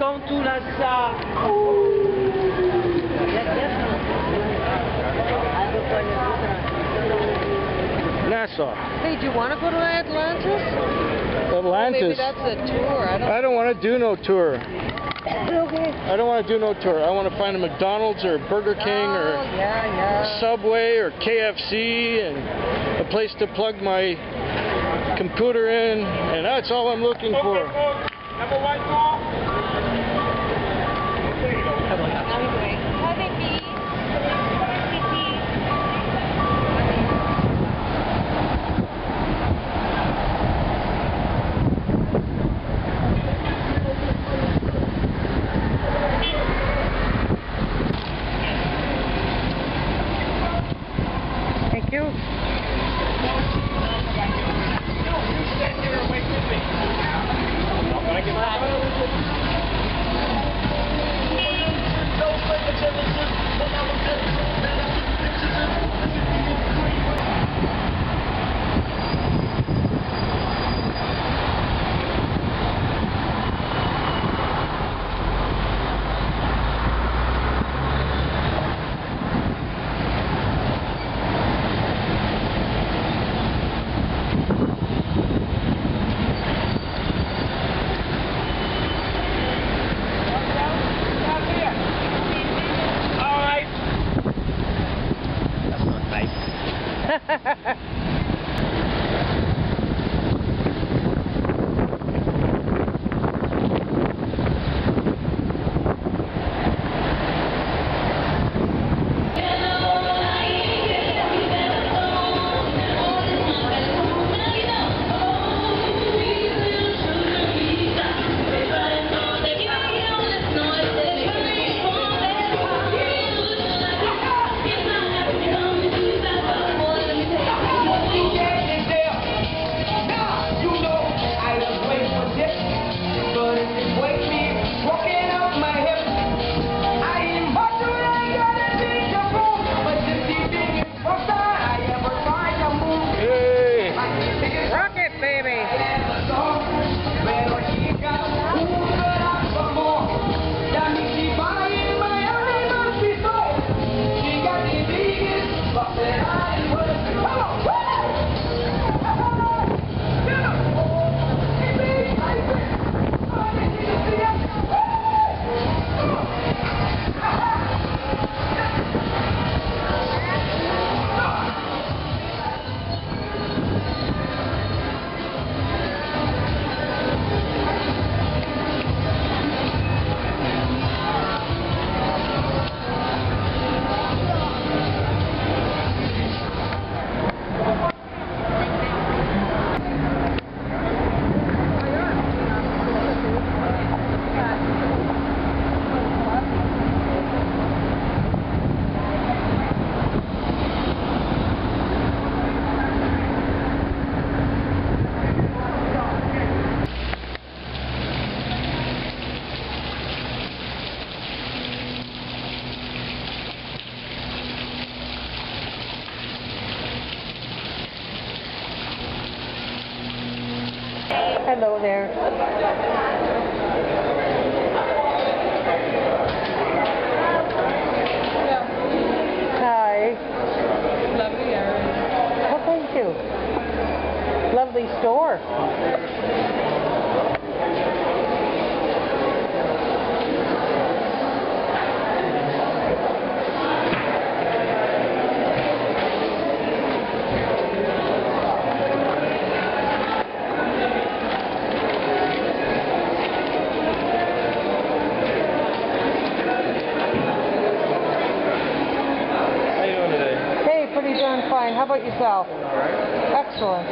Welcome to Nassau. Nassau. Hey, do you want to go to Atlantis? Atlantis? Maybe that's a tour. I don't want to do no tour. Okay. I don't want to do no tour. I want to find a McDonald's or Burger King or yeah. Subway or KFC and a place to plug my computer in, and that's all I'm looking for. Number 1 call. Thank you. Hello there. Hi. Lovely area. Oh, thank you. Lovely store. Pretty darn fine. How about yourself? Excellent.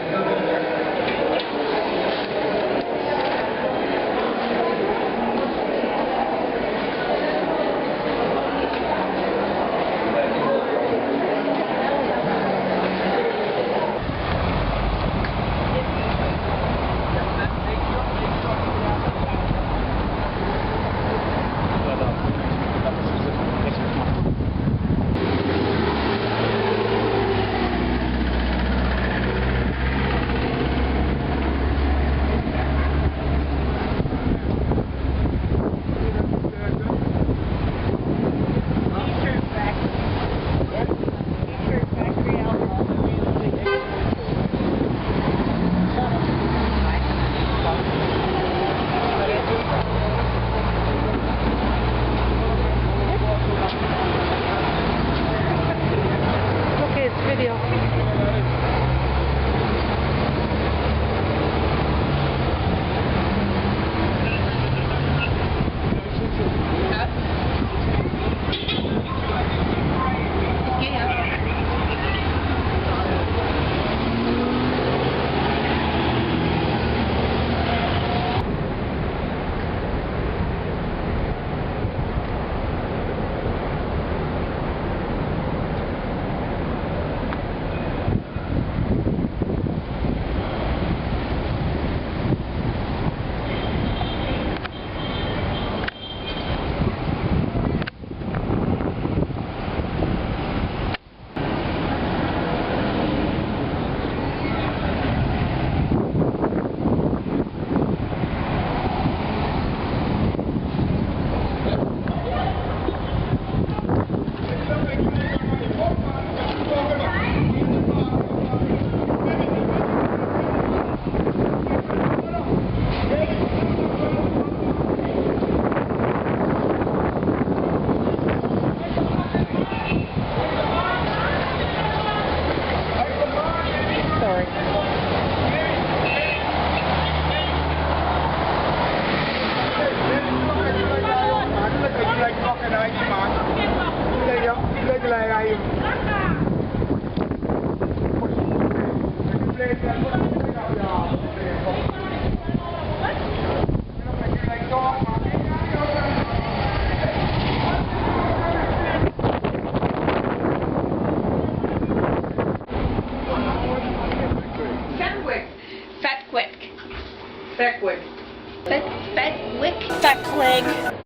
video. Fat Wick.